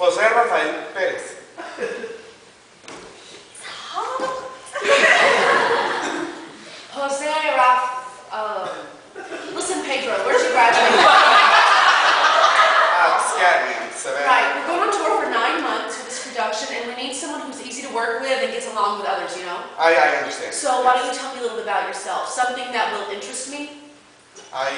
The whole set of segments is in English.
José Rafael Pérez. Jose listen, Pedro, where'd you graduate? Savannah. Right, we're going on tour for 9 months with this production, and we need someone who's easy to work with and gets along with others, you know? I understand. So why don't you tell me a little bit about yourself? Something that will interest me? I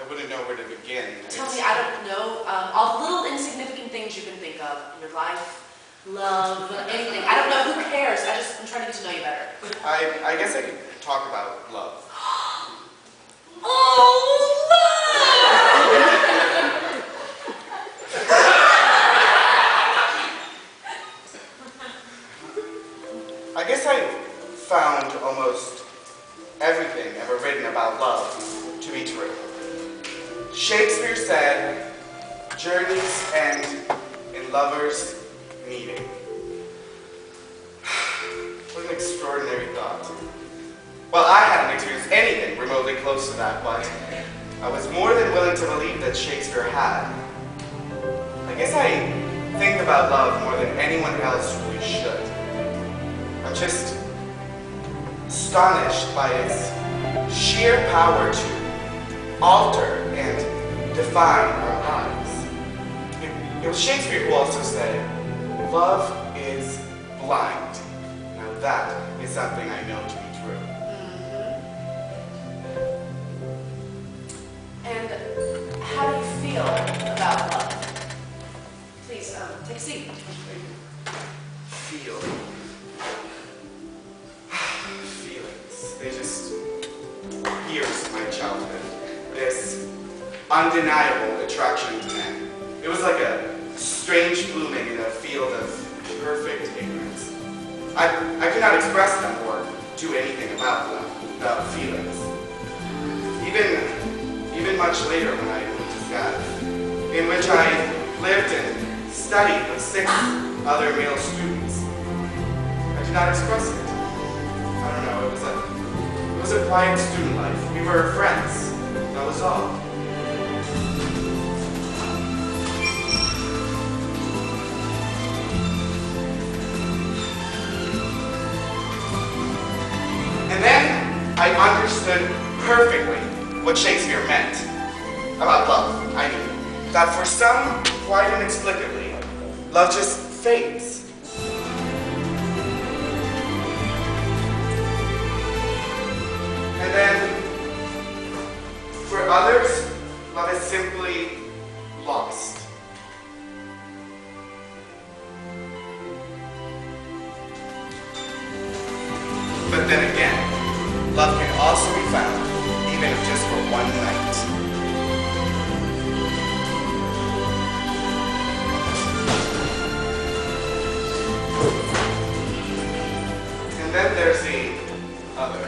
wouldn't know where to begin. Tell me, I don't know, all the little insignificant things you can think of in your life, love, anything. I don't know, who cares? I'm trying to get to know you better. I guess I could talk about love. Oh, love! I guess I found almost everything ever written about love to be true. Shakespeare said, journeys end in lovers meeting. What an extraordinary thought. Well, I hadn't experienced anything remotely close to that, but I was more than willing to believe that Shakespeare had. I guess I think about love more than anyone else really should. I'm just astonished by its sheer power to alter and define our lives. It was Shakespeare who also said, love is blind. Now that is something I know to be true. And how do you feel about love? Please, take a seat. Feel. Feelings. They just pierced my childhood. This undeniable attraction to men. It was like a strange blooming in a field of perfect ignorance. I could not express them or do anything about them, about feelings. Even much later when I moved to Savannah, in which I lived and studied with 6 other male students, I did not express it. I don't know, it was a quiet student life. We were friends, that was all. And then I understood perfectly what Shakespeare meant about love. I knew that for some, quite inexplicably, love just fades. And then, for others, love is simply lost. But then again, love can also be found, even if just for one night. And then there's the other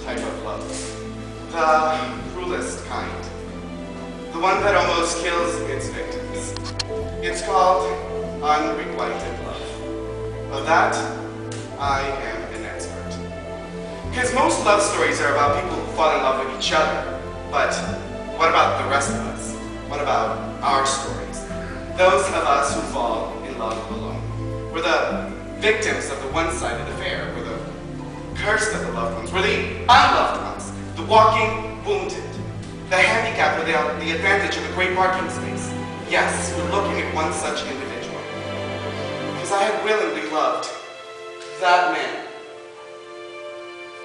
type of love. The cruelest kind. The one that almost kills its victims. It's called unrequited love. Of that, I am an expert. Because most love stories are about people who fall in love with each other. But what about the rest of us? What about our stories? Those of us who fall in love alone. We're the victims of the one-sided affair. We're the cursed of the loved ones. We're the unloved ones. The walking wounded. The handicapped without the advantage of a great parking space. Yes, we're looking at one such individual. Because I had willingly loved that man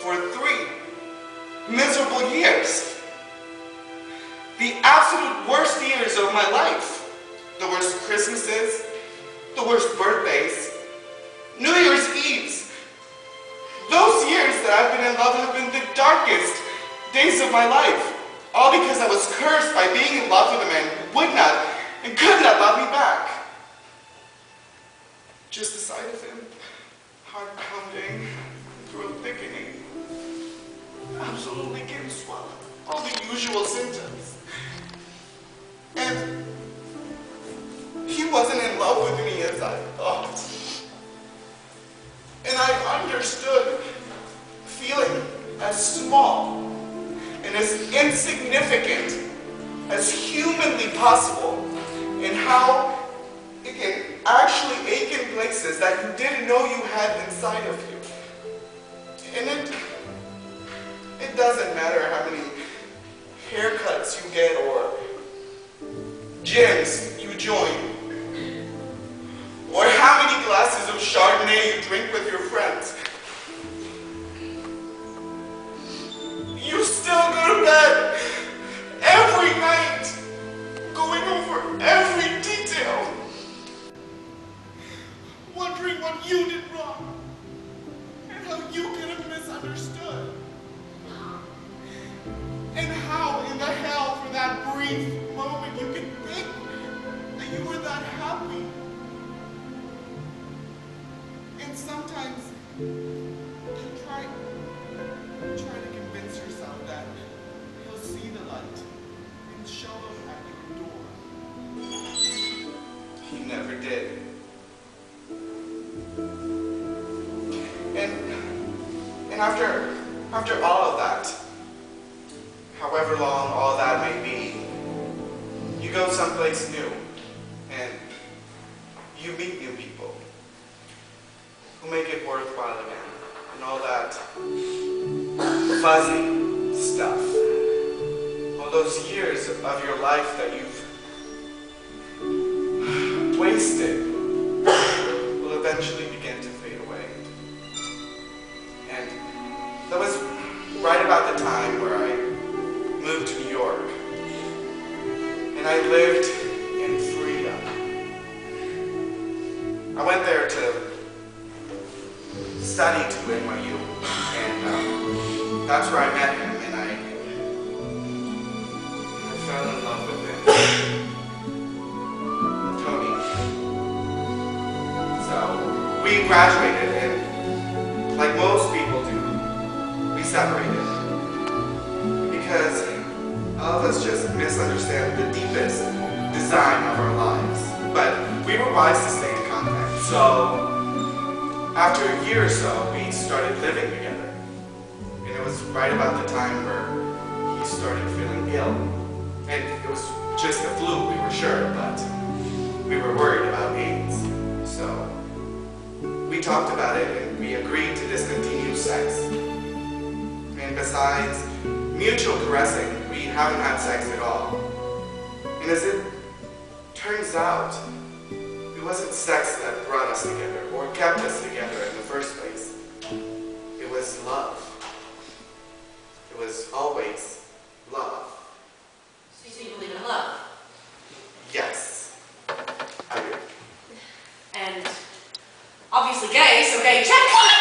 for 3 miserable years. The absolute worst years of my life. The worst Christmases, the worst birthdays, New Year's Eves. Those years that I've been in love have been the darkest days of my life. All because I was cursed by being in love with a man who would not and could not love me back. Just the sight of him, heart pounding, throat thickening, absolutely getting swollen, all the usual symptoms. And he wasn't in love with me as I thought. And I understood feeling as small and as insignificant as humanly possible, and how actually ache in places that you didn't know you had inside of you. And it doesn't matter how many haircuts you get or gyms you join, or how many glasses of Chardonnay you drink with your friends. You still go to bed every night, going over every detail, wondering what you did wrong, and how you could have misunderstood. And how in the hell for that brief moment you could think that you were that happy. And sometimes you try to convince yourself that he'll see the light and show him at your door. He never did. And after all of that, however long all that may be, you go someplace new and you meet new people who make it worthwhile again, and all that fuzzy stuff. All those years of your life that you've wasted will eventually begin to fade away. And that was right about the time where I moved to New York, and I lived in freedom. I went there to study to NYU, and that's where I met him, and I fell in love with him. Tony. So we graduated, and like most people do, we separated. Because all of us just misunderstand the deepest design of our lives. But we were wise to stay in contact. So after a year or so, we started living together. And it was right about the time where he started feeling ill. And it was just the flu, we were sure, but we were worried about AIDS. So we talked about it, and we agreed to discontinue sex. And besides mutual caressing, we haven't had sex at all. And as it turns out, it wasn't sex that brought us together or kept us together in the first place. It was love. It was always love. So you believe in love? Yes, I do. And obviously gay, so gay check.